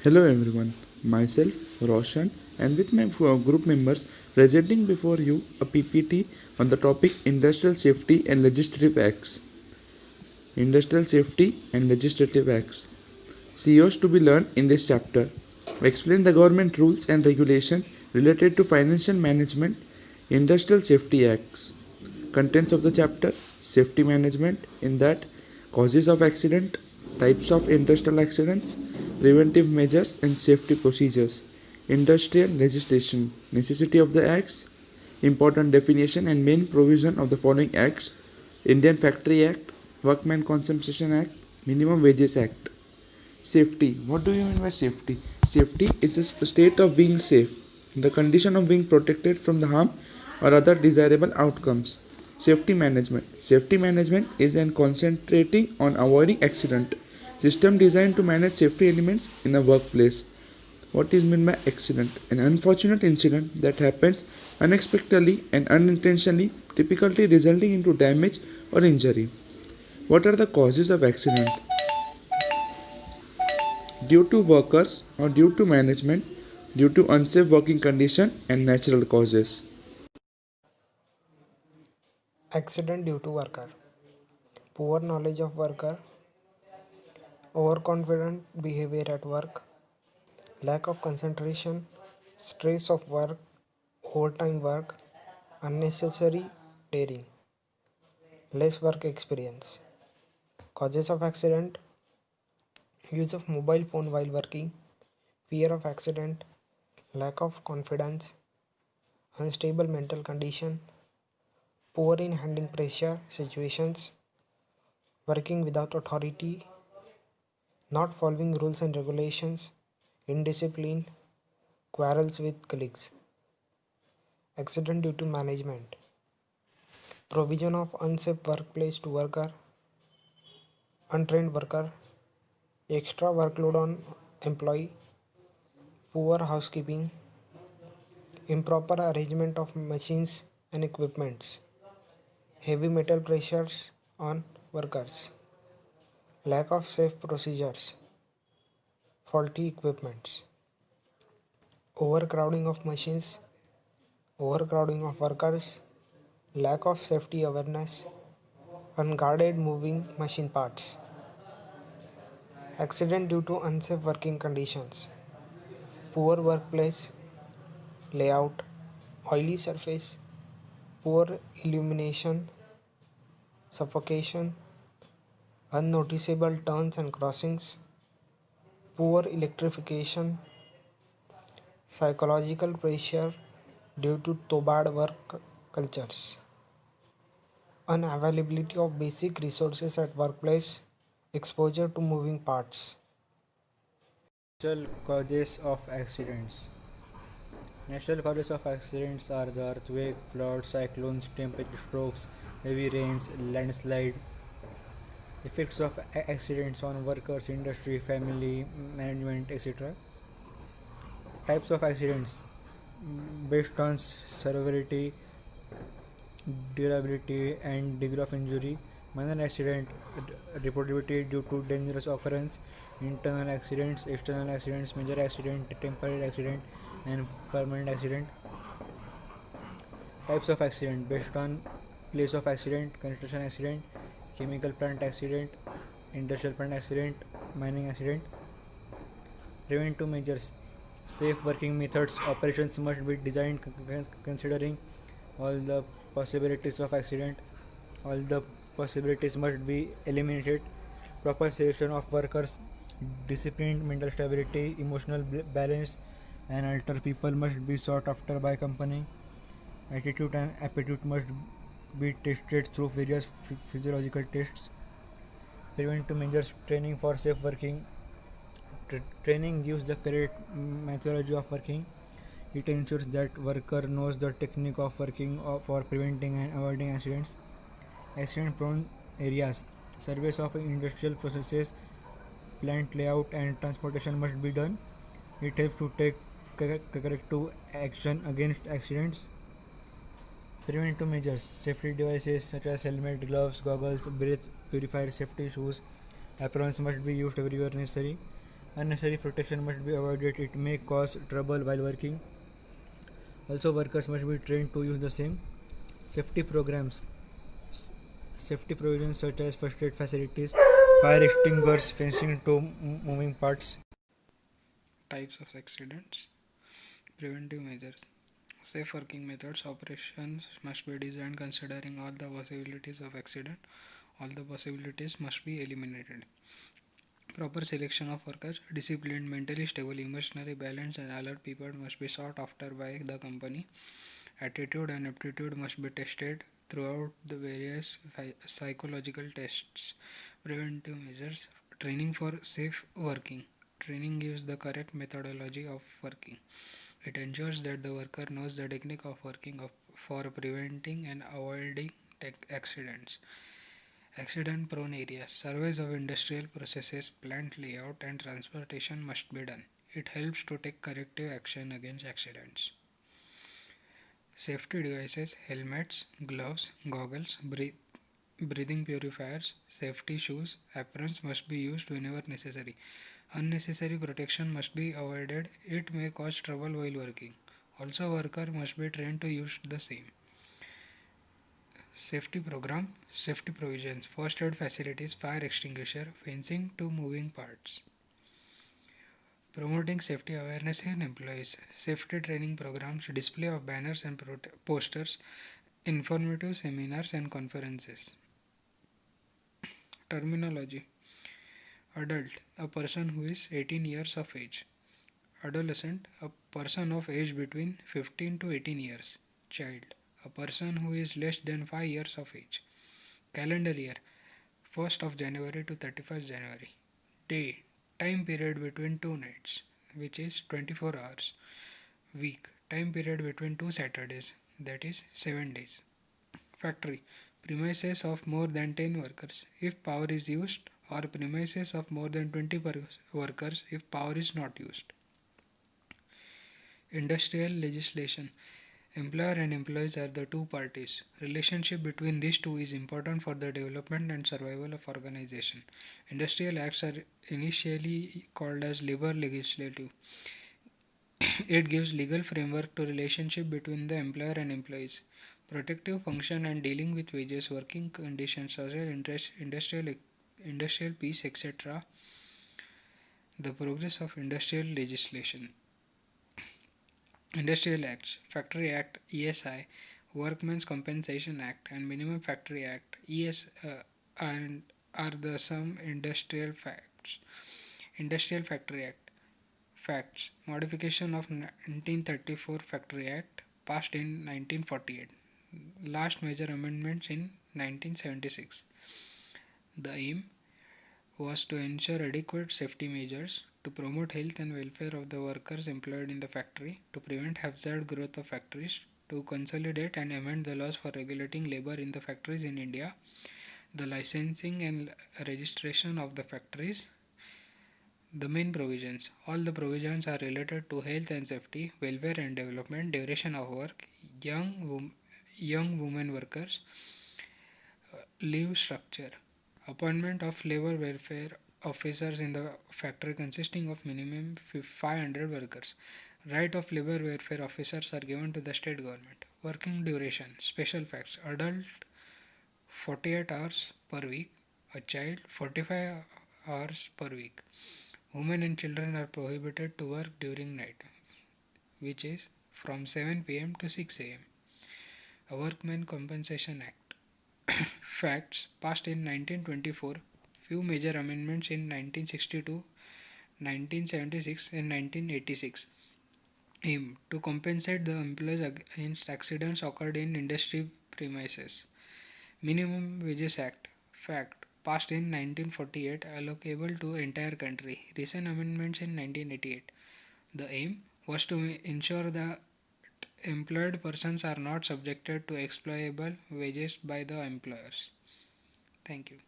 Hello everyone, myself Roshan and with my group members presenting before you a PPT on the topic Industrial Safety and Legislative Acts. Industrial Safety and Legislative Acts. CEOs to be learned in this chapter. Explain the government rules and regulation related to financial management, Industrial Safety Acts. Contents of the chapter: safety management, in that causes of accident, types of industrial accidents, preventive measures and safety procedures, industrial legislation, necessity of the acts, important definition and main provision of the following acts: Indian Factory Act, Workman Compensation Act, Minimum Wages Act. Safety. What do you mean by safety? Safety is the state of being safe, the condition of being protected from the harm or other desirable outcomes. Safety management. Safety management is an concentrating on avoiding accident. System designed to manage safety elements in a workplace. What is meant by accident? An unfortunate incident that happens unexpectedly and unintentionally, typically resulting into damage or injury. What are the causes of accident? Due to workers or due to management, due to unsafe working condition and natural causes. Accident due to worker. Poor knowledge of worker. Overconfident behavior at work. Lack of concentration. Stress of work. Overtime work. Unnecessary daring. Less work experience. Causes of accident. Use of mobile phone while working. Fear of accident. Lack of confidence. Unstable mental condition. Poor in handling pressure situations. Working without authority. Not following rules and regulations. Indiscipline. Quarrels with colleagues. Accident due to management. Provision of unsafe workplace to worker. Untrained worker. Extra workload on employee. Poor housekeeping. Improper arrangement of machines and equipments. Heavy metal pressures on workers. Lack of safe procedures. Faulty equipments. Overcrowding of machines. Overcrowding of workers. Lack of safety awareness. Unguarded moving machine parts. Accident due to unsafe working conditions. Poor workplace layout. Oily surface. Poor illumination. Suffocation. Unnoticeable turns and crossings. Poor electrification. Psychological pressure due to bad work cultures. Unavailability of basic resources at workplace. Exposure to moving parts. Natural causes of accidents. Natural causes of accidents are the earthquake, floods, cyclones, temperature strokes, heavy rains, landslide. Effects of accidents on workers, industry, family, management, etc. Types of accidents based on severity, durability, and degree of injury. Minor accident, reportability due to dangerous occurrence. Internal accidents, external accidents, major accident, temporary accident, and permanent accident. Types of accident based on place of accident: construction accident, chemical plant accident, industrial plant accident, mining accident. Preventive measures: safe working methods. Operations must be designed considering all the possibilities of accident. All the possibilities must be eliminated. Proper selection of workers, discipline, mental stability, emotional balance, and alter people must be sought after by company. Attitude and aptitude must be tested through various physiological tests. Preventive measures: training for safe working. Training gives the correct methodology of working. It ensures that worker knows the technique of working for preventing and avoiding accidents. Accident prone areas: surveys of industrial processes, plant layout, and transportation must be done. It helps to take corrective action against accidents. Preventive measures: safety devices such as helmet, gloves, goggles, breath purifier, safety shoes, aprons must be used everywhere necessary. Unnecessary protection must be avoided, it may cause trouble while working. Also, workers must be trained to use the same. Safety programs. Safety provisions such as first aid facilities, fire extinguishers, fencing to moving parts. Types of accidents. Preventive measures. Safe working methods. Operations must be designed considering all the possibilities of accident. All the possibilities must be eliminated. Proper selection of workers. Disciplined, mentally stable, emotionally balanced, and alert people must be sought after by the company. Attitude and aptitude must be tested throughout the various psychological tests. Preventive measures. Training for safe working. Training gives the correct methodology of working. It ensures that the worker knows the technique of working for preventing and avoiding accidents. Accident prone areas. Surveys of industrial processes, plant layout, and transportation must be done. It helps to take corrective action against accidents. Safety devices, helmets, gloves, goggles, breathing purifiers, safety shoes, aprons must be used whenever necessary. Unnecessary protection must be avoided, it may cause trouble while working. Also, worker must be trained to use the same. Safety program, safety provisions, first aid facilities, fire extinguisher, fencing to moving parts. Promoting safety awareness in employees, safety training programs, display of banners and posters, informative seminars and conferences. Terminology. Adult, a person who is 18 years of age. Adolescent, a person of age between 15 to 18 years. Child, a person who is less than 5 years of age. Calendar year, 1st of January to 31st January. Day, time period between two nights, which is 24 hours. Week, time period between two Saturdays, that is 7 days. Factory, premises of more than 10 workers if power is used, or premises of more than 20 workers if power is not used. Industrial legislation. Employer and employees are the two parties. Relationship between these two is important for the development and survival of organization. Industrial acts are initially called as labor legislative. It gives legal framework to relationship between the employer and employees. Protective function and dealing with wages, working conditions, social interest, industrial peace, etc. The progress of industrial legislation. Industrial Acts, Factory Act, ESI, Workmen's Compensation Act, and Minimum Factory Act, and are the some industrial facts. Industrial Factory Act, Facts, Modification of 1934 Factory Act, passed in 1948. Last major amendments in 1976. The aim was to ensure adequate safety measures, to promote health and welfare of the workers employed in the factory, to prevent hazard growth of factories, to consolidate and amend the laws for regulating labor in the factories in India, the licensing and registration of the factories. The main provisions. All the provisions are related to health and safety, welfare and development, duration of work, young women workers, leave structure, appointment of labor welfare officers in the factory consisting of minimum 500 workers. Right of labor welfare officers are given to the state government. Working duration, special facts, adult 48 hours per week, a child 45 hours per week. Women and children are prohibited to work during night, which is from 7 pm to 6 am. A Workmen Compensation Act. Facts, passed in 1924, few major amendments in 1962, 1976 and 1986. Aim, to compensate the employees against accidents occurred in industry premises. Minimum Wages Act. Fact, passed in 1948, allocable to entire country. Recent amendments in 1988. The aim was to ensure that employed persons are not subjected to exploitable wages by the employers. Thank you.